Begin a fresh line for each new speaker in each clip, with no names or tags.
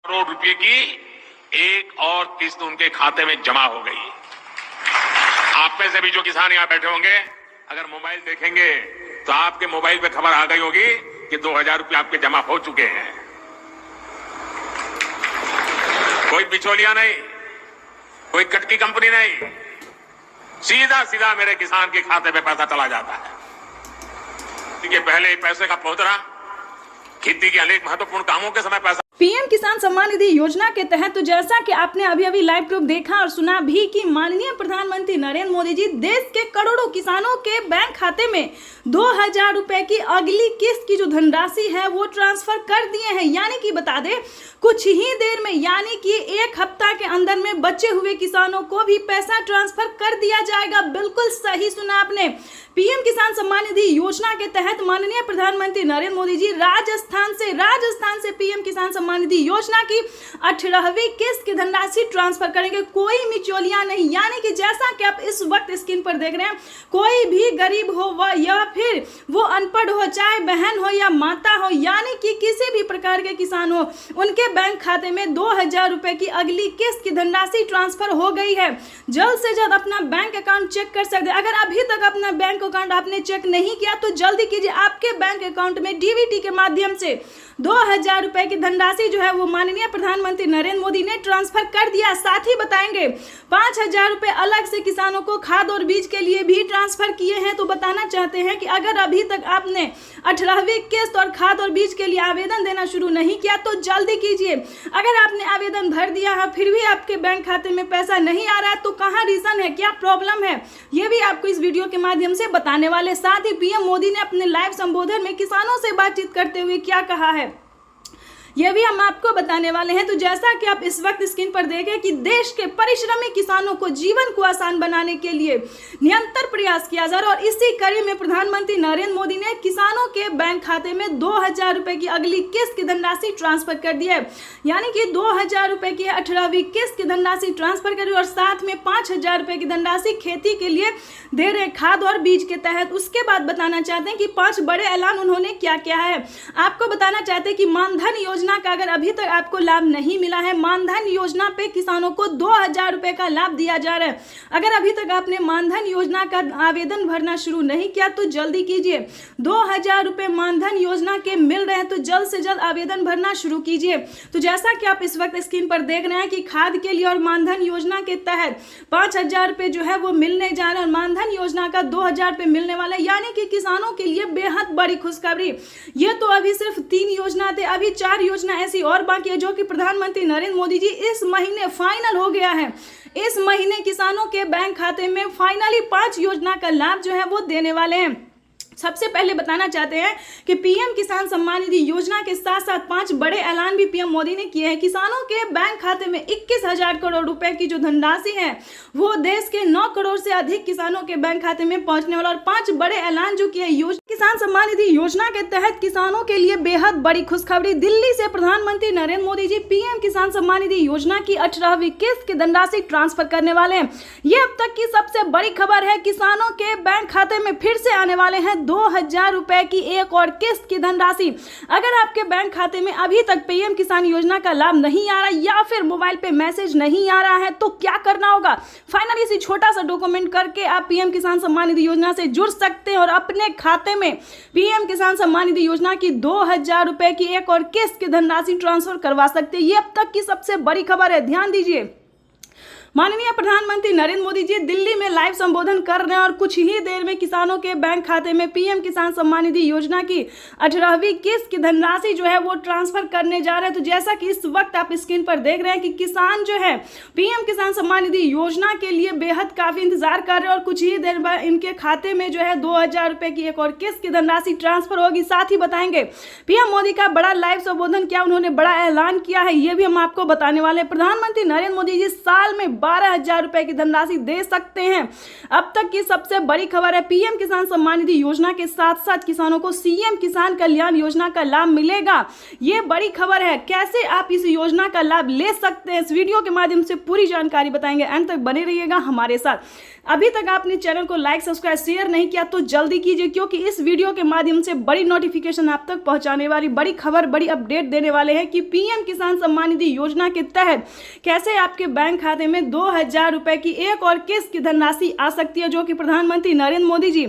करोड़ रुपए की एक और किस्त उनके खाते में जमा हो गई। आप में से भी जो किसान यहां बैठे होंगे, अगर मोबाइल देखेंगे तो आपके मोबाइल पे खबर आ गई होगी कि 2000 रुपये आपके जमा हो चुके हैं। कोई बिचौलिया नहीं, कोई कटकी कंपनी नहीं, सीधा सीधा मेरे किसान के खाते में पैसा चला जाता है। देखिए, पहले पैसे का पहुंचना, खेती के अनेक महत्वपूर्ण कामों के समय पैसा।
पीएम किसान सम्मान निधि योजना के तहत तो जैसा कि आपने अभी लाइव प्रूफ देखा और सुना भी कि माननीय प्रधानमंत्री नरेंद्र मोदी जी देश के करोड़ों किसानों के बैंक खाते में 2000 रुपए की अगली किस्त की जो धनराशि है वो ट्रांसफर कर दिए हैं। यानी कि बता दें, कुछ ही देर में यानी कि एक हफ्ता के अंदर में बचे हुए किसानों को भी पैसा ट्रांसफर कर दिया जाएगा। बिल्कुल सही सुना आपने। पीएम किसान सम्मान निधि योजना के तहत माननीय प्रधानमंत्री नरेंद्र मोदी जी राजस्थान से पीएम किसान सम्मान निधि योजना की 18वीं किस्त की धनराशि ट्रांसफर करेंगे। कोई मिचौलिया नहीं। यानी कि जैसा कि आप इस वक्त स्क्रीन पर देख रहे हैं, कोई भी गरीब हो या फिर वो अनपढ़ हो, चाहे बहन हो या माता हो, यानी कि किसी भी प्रकार के किसान हो, उनके बैंक खाते में 2000 रुपए की अगली किस्त की धनराशि ट्रांसफर हो गई है। जल्द से जल्द अपना बैंक अकाउंट चेक कर सकते हैं। अगर अभी तक अपना बैंक अकाउंट आपने चेक नहीं किया तो जल्दी कीजिए। आपके बैंक अकाउंट में डीबीटी के माध्यम से 2000 रुपए की धनराशि जो है वो माननीय प्रधानमंत्री नरेंद्र मोदी ने ट्रांसफर कर दिया। साथ ही बताएंगे 5000 रुपए अलग से किसानों को खाद और बीज के लिए भी ट्रांसफर किए हैं। तो बताना चाहते हैं कि अगर अभी तक आपने 18वीं किस्त और खाद और बीज के लिए आवेदन देना शुरू नहीं किया तो जल्दी कीजिए। अगर आपने आवेदन भर दिया है फिर भी आपके बैंक खाते में पैसा नहीं आ रहा है तो कहाँ रीजन है, क्या प्रॉब्लम है, ये भी आपको इस वीडियो के माध्यम से बताने वाले। साथ ही पीएम मोदी ने अपने लाइव संबोधन में किसानों से बातचीत करते हुए क्या कहा है ये भी हम आपको बताने वाले हैं। तो जैसा कि आप इस वक्त स्क्रीन पर देखें कि देश के परिश्रमी किसानों को जीवन को आसान बनाने के लिए निरंतर प्रयास किया जा रहा है और इसी कड़ी में प्रधानमंत्री नरेंद्र मोदी ने किसानों के बैंक खाते में 2000 रुपए की अगली किस्त की धनराशि ट्रांसफर कर दी है। यानी कि 2000 रुपए की 18वीं किस्त की धनराशि ट्रांसफर करी और साथ में 5000 रुपए की धनराशि खेती के लिए दे रहे खाद और बीज के तहत। उसके बाद बताना चाहते हैं कि 5 बड़े ऐलान उन्होंने क्या किया है। आपको बताना चाहते हैं कि मानधन योजना का अगर अभी तक आपको लाभ नहीं मिला है, मानधन योजना पे किसानों को 2000 रुपए का लाभ दिया जा रहा है। अगर अभी तक आपने मानधन योजना का आवेदन भरना शुरू नहीं किया तो जल्दी कीजिए। 2000 रुपए मानधन योजना के मिल रहे हैं तो जल्द से जल्द आवेदन भरना शुरू कीजिए। तो जैसा कि आप इस वक्त स्क्रीन पर देख रहे हैं कि खाद के लिए और मानधन योजना के तहत 5000 रुपए जो है वो मिलने जा रहे हैं और मानधन योजना का 2000 रुपए मिलने वाला है। यानी कि किसानों के लिए बेहद बड़ी खुशखबरी। ये तो अभी सिर्फ 3 योजना थे, अभी 4 योजना ऐसी और बाकी है जो कि प्रधानमंत्री नरेंद्र मोदी जी इस महीने फाइनल हो गया है। इस महीने किसानों के बैंक खाते में फाइनली 5 योजना का लाभ जो है वो देने वाले हैं। सबसे पहले बताना चाहते हैं कि पीएम किसान सम्मान निधि योजना के साथ साथ 5 बड़े ऐलान भी पीएम मोदी ने किए हैं। किसानों के बैंक खाते में 21,000 करोड़ रुपए की जो धनराशि है वो देश के 9 करोड़ से अधिक किसानों के बैंक खाते में पहुंचने वाला। और 5 बड़े ऐलान जो किए किसान सम्मान निधि योजना के तहत किसानों के लिए बेहद बड़ी खुशखबरी। दिल्ली से प्रधानमंत्री नरेंद्र मोदी जी पीएम किसान सम्मान निधि योजना की 18वीं किस्त की धनराशि ट्रांसफर करने वाले हैं। ये अब तक की सबसे बड़ी खबर है। किसानों के बैंक खाते में फिर से आने वाले हैं 2000 रुपए की एक और किस्त की धनराशि। अगर आपके बैंक खाते में अभी तक पीएम किसान योजना का लाभ नहीं आ रहा या फिर मोबाइल पे मैसेज नहीं आ रहा है तो क्या करना होगा। फाइनली इसी छोटा सा डॉक्यूमेंट करके आप पीएम किसान सम्मान निधि योजना से जुड़ सकते हैं और अपने खाते में पीएम किसान सम्मान निधि योजना की 2000 रुपए की एक और किस्त की धनराशि ट्रांसफर करवा सकते हैं। ये अब तक की सबसे बड़ी खबर है। ध्यान दीजिए, माननीय प्रधानमंत्री नरेंद्र मोदी जी दिल्ली में लाइव संबोधन कर रहे हैं और कुछ ही देर में किसानों के बैंक खाते में पीएम किसान सम्मान निधि योजना की 18वीं किस्त की धनराशि जो है वो ट्रांसफर करने जा रहे हैं। तो जैसा कि इस वक्त आप स्क्रीन पर देख रहे हैं कि किसान जो है पीएम किसान सम्मान निधि योजना के लिए बेहद काफी इंतजार कर रहे हैं और कुछ ही देर बाद इनके खाते में जो है 2000 रुपए की एक और किस्त की धनराशि ट्रांसफर होगी। साथ ही बताएंगे पीएम मोदी का बड़ा लाइव संबोधन, क्या उन्होंने बड़ा ऐलान किया है, ये भी हम आपको बताने वाले हैं। प्रधानमंत्री नरेंद्र मोदी जी साल में 12,000 रुपए की धनराशि दे सकते हैं। अब तक की सबसे बड़ी खबर है, पीएम किसान सम्मान निधि योजना के साथ साथ किसानों को सीएम किसान कल्याण योजना का लाभ मिलेगा। ये बड़ी खबर है। कैसे आप इस योजना का लाभ ले सकते हैं, इस वीडियो के माध्यम से पूरी जानकारी बताएंगे। अंत तक बने रहिएगा हमारे साथ। अभी तक आपने चैनल को लाइक, सब्सक्राइब, शेयर नहीं किया तो जल्दी कीजिए, क्योंकि इस वीडियो के माध्यम से बड़ी नोटिफिकेशन आप तक पहुंचाने वाली, बड़ी खबर, बड़ी अपडेट देने वाले हैं कि पीएम किसान सम्मान निधि योजना के तहत कैसे आपके बैंक खाते में 2,000 रुपए की एक और किस्त की धनराशि आ सकती है, जो कि प्रधानमंत्री नरेंद्र मोदी जी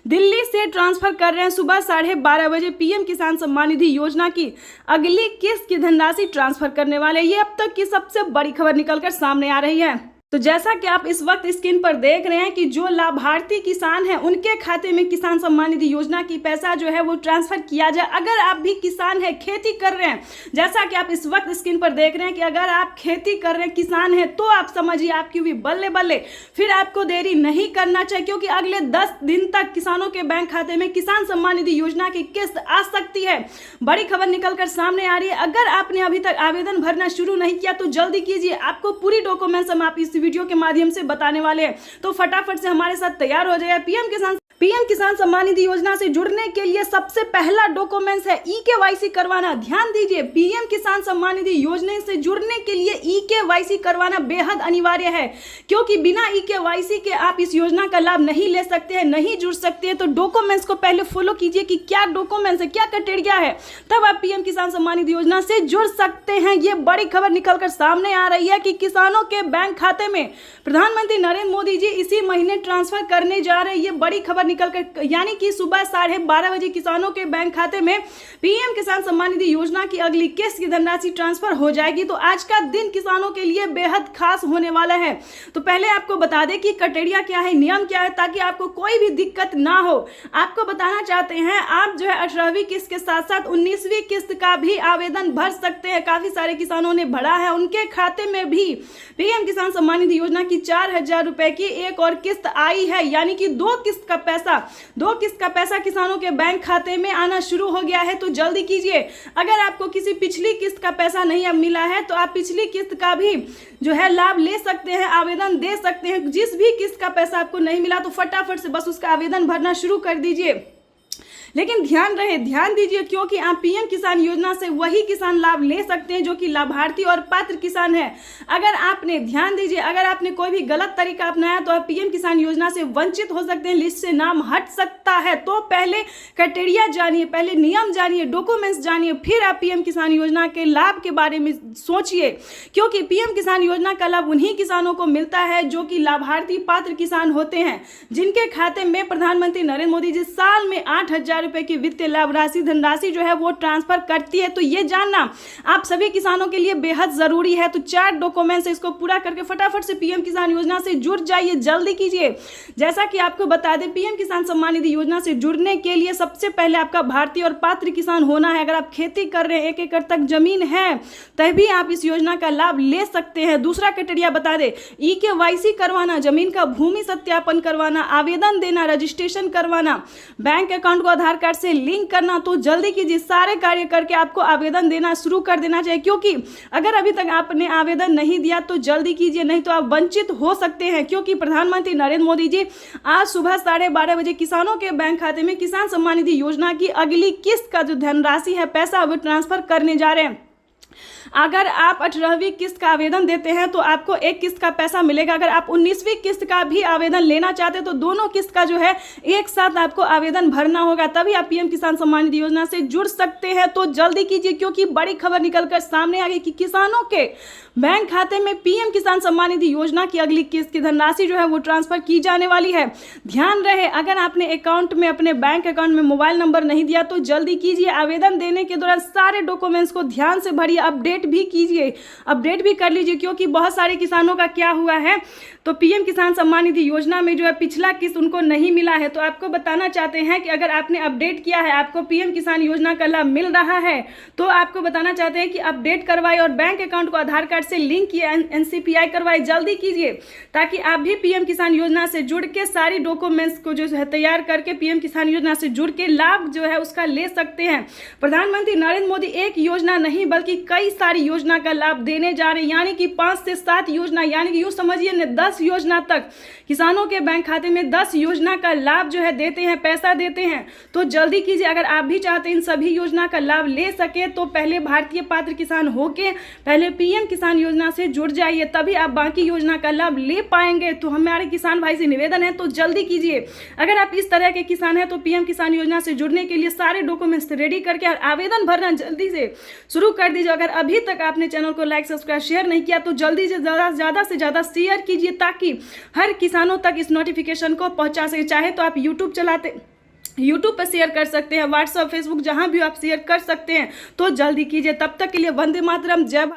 दिल्ली से ट्रांसफर कर रहे हैं। सुबह 12:30 बजे पीएम किसान सम्मान निधि योजना की अगली किस्त की धनराशि ट्रांसफर करने वाले। ये अब तक की सबसे बड़ी खबर निकलकर सामने आ रही है। तो जैसा कि आप इस वक्त स्क्रीन पर देख रहे हैं कि जो लाभार्थी किसान हैं उनके खाते में किसान सम्मान निधि योजना की पैसा जो है वो ट्रांसफर किया जाए। अगर आप भी किसान हैं, खेती कर रहे हैं, जैसा कि आप इस वक्त स्क्रीन पर देख रहे हैं कि अगर आप खेती कर रहे हैं, किसान हैं, तो आप समझिए आपकी भी बल्ले बल्ले। फिर आपको देरी नहीं करना चाहिए, क्योंकि अगले 10 दिन तक किसानों के बैंक खाते में किसान सम्मान निधि योजना की किस्त आ सकती है। बड़ी खबर निकलकर सामने आ रही है। अगर आपने अभी तक आवेदन भरना शुरू नहीं किया तो जल्दी कीजिए। आपको पूरी डॉक्यूमेंट्स हम आप इस वीडियो के माध्यम से बताने वाले हैं, तो फटाफट से हमारे साथ तैयार हो जाइए। पीएम किसान सम्मान निधि योजना से जुड़ने के लिए सबसे पहला डॉक्यूमेंट्स है ईकेवाईसी करवाना। ध्यान दीजिए, पीएम किसान सम्मान निधि योजना से जुड़ने के लिए ईकेवाईसी करवाना बेहद अनिवार्य है, क्योंकि बिना ईकेवाईसी के आप इस योजना का लाभ नहीं ले सकते हैं, नहीं जुड़ सकते हैं। तो डॉक्यूमेंट्स को पहले फॉलो कीजिए कि क्या डॉक्यूमेंट्स है, क्या क्राइटेरिया है, तब आप पीएम किसान सम्मान निधि योजना से जुड़ सकते हैं। ये बड़ी खबर निकलकर सामने आ रही है कि किसानों के बैंक खाते में प्रधानमंत्री नरेंद्र मोदी जी इसी महीने ट्रांसफर करने जा रहे हैं। ये बड़ी खबर निकलकर, यानी कि सुबह 12:30 बजे किसानों के बैंक खाते में पीएम किसान सम्मान निधि योजना की अगली किस्त की धनराशि ट्रांसफर हो जाएगी। तो आज का दिन किसानों के लिए बेहद खास होने वाला है। तो पहले आपको बता दें कि क्राइटेरिया क्या है, नियम क्या है, ताकि आपको कोई भी दिक्कत ना हो। आपको बताना चाहते हैं, आप जो है 18वीं किस्त के साथ साथ 19वीं किस्त का भी आवेदन भर सकते हैं। काफी सारे किसानों ने भरा है, उनके खाते में भी पीएम किसान सम्मान निधि योजना की 4,000 रुपए की एक और किस्त आई है, यानी कि दो किस्त का पैसा किसानों के बैंक खाते में आना शुरू हो गया है। तो जल्दी कीजिए। अगर आपको किसी पिछली किस्त का पैसा नहीं अब मिला है तो आप पिछली किस्त का भी जो है लाभ ले सकते हैं, आवेदन दे सकते हैं। जिस भी किस्त का पैसा आपको नहीं मिला तो फटाफट से बस उसका आवेदन भरना शुरू कर दीजिए। लेकिन ध्यान दीजिए, क्योंकि आप पीएम किसान योजना से वही किसान लाभ ले सकते हैं जो कि लाभार्थी और पात्र किसान है। ध्यान दीजिए, अगर आपने कोई भी गलत तरीका अपनाया तो आप पीएम किसान योजना से वंचित हो सकते हैं, लिस्ट से नाम हट सकता है। तो पहले क्राइटेरिया जानिए, पहले नियम जानिए, डॉक्यूमेंट्स जानिए, फिर आप पीएम किसान योजना के लाभ के बारे में सोचिए, क्योंकि पीएम किसान योजना का लाभ उन्हीं किसानों को मिलता है जो कि लाभार्थी पात्र किसान होते हैं, जिनके खाते में प्रधानमंत्री नरेंद्र मोदी जी साल में 8,000 रुपए की वित्तीय लाभ राशि, धनराशि जो है वो ट्रांसफर करती है। तो ये जानना आप सभी किसानों के लिए बेहद जरूरी है। तो 4 डॉक्यूमेंट्स इसको पूरा करके फटाफट से पीएम किसान योजना से जुड़ जाइए, जल्दी कीजिए। जैसा कि आपको बता दें, पीएम किसान सम्मान निधि योजना से जुड़ने के लिए सबसे पहले आपका भारतीय और पात्र किसान होना है। अगर आप खेती कर रहे हैं, 1 एकड़ तक जमीन है, तभी आप इस योजना का लाभ ले सकते हैं। दूसरा क्राइटेरिया बता दें, ईकेवाईसी करवाना, जमीन का भूमि सत्यापन करवाना, आवेदन देना, रजिस्ट्रेशन करवाना, बैंक अकाउंट को आधार कार्ड से लिंक करना। तो जल्दी कीजिए, सारे कार्य करके आपको आवेदन देना शुरू कर देना चाहिए, क्योंकि अगर अभी तक आपने आवेदन नहीं दिया तो जल्दी कीजिए, नहीं तो आप वंचित हो सकते हैं। क्योंकि प्रधानमंत्री नरेंद्र मोदी जी आज सुबह 12:30 बजे किसानों के बैंक खाते में किसान सम्मान निधि योजना की अगली किस्त का जो धनराशि है, पैसा, वो ट्रांसफर करने जा रहे हैं। अगर आप 18वीं किस्त का आवेदन देते हैं तो आपको एक किस्त का पैसा मिलेगा। अगर आप 19वीं किस्त का भी आवेदन लेना चाहते हैं तो दोनों किस्त का जो है एक साथ आपको आवेदन भरना होगा, तभी आप पीएम किसान सम्मान निधि योजना से जुड़ सकते हैं। तो जल्दी कीजिए, क्योंकि बड़ी खबर निकलकर सामने आ गई कि किसानों के बैंक खाते में पीएम किसान सम्मान निधि योजना की अगली किस्त की धनराशि जो है वो ट्रांसफर की जाने वाली है। ध्यान रहे, अगर आपने अकाउंट में, अपने बैंक अकाउंट में मोबाइल नंबर नहीं दिया तो जल्दी कीजिए। आवेदन देने के दौरान सारे डॉक्यूमेंट्स को ध्यान से भरिए, अपडेट भी कीजिए, अपडेट भी कर लीजिए, क्योंकि बहुत सारे किसानों का क्या हुआ है, तो पीएम किसान सम्मान निधि योजना में जो है पिछला किस्त उनको नहीं मिला है। तो आपको बताना चाहते हैं कि अगर आपने अपडेट किया है, आपको पीएम किसान योजना का लाभ मिल रहा है, तो आपको बताना चाहते हैं कि अपडेट करवाए और बैंक अकाउंट को आधार कार्ड से लिंक किए, एनसीपीआई करवाए। जल्दी कीजिए, ताकि आप भी पीएम किसान योजना से जुड़ के सारी डॉक्यूमेंट्स को जो है तैयार करके पीएम किसान योजना से जुड़ के लाभ जो है उसका ले सकते हैं। प्रधानमंत्री नरेंद्र मोदी एक योजना नहीं बल्कि कई सारी सारी योजना का लाभ देने जा रहे हैं, यानी कि 5 से 7 योजना, यानी कि यूँ समझिए न 10 योजना तक किसानों के बैंक खाते में 10 योजना का लाभ जो है देते हैं, पैसा देते हैं। तो जल्दी कीजिए, अगर आप भी चाहते हैं इन सभी योजना का लाभ ले सके तो पहले भारतीय पात्र किसान होके पहले पीएम किसान योजना से जुड़ जाइए, तभी आप बाकी योजना का लाभ ले पाएंगे। तो हमारे किसान भाई से निवेदन है तो जल्दी कीजिए। अगर आप इस तरह के किसान हैं तो पीएम किसान योजना से जुड़ने के लिए सारे डॉक्यूमेंट्स रेडी करके और आवेदन भरना जल्दी से शुरू कर दीजिए। अगर अभी तक आपने चैनल को लाइक सब्सक्राइब शेयर नहीं किया तो जल्दी से ज़्यादा से ज़्यादा शेयर कीजिए ताकि हर किसानों तक इस नोटिफिकेशन को पहुंचा सके। चाहे तो आप यूट्यूब पर शेयर कर सकते हैं, व्हाट्सएप फेसबुक जहां भी आप शेयर कर सकते हैं। तो जल्दी कीजिए। तब तक के लिए वंदे मातरम, जय भारत।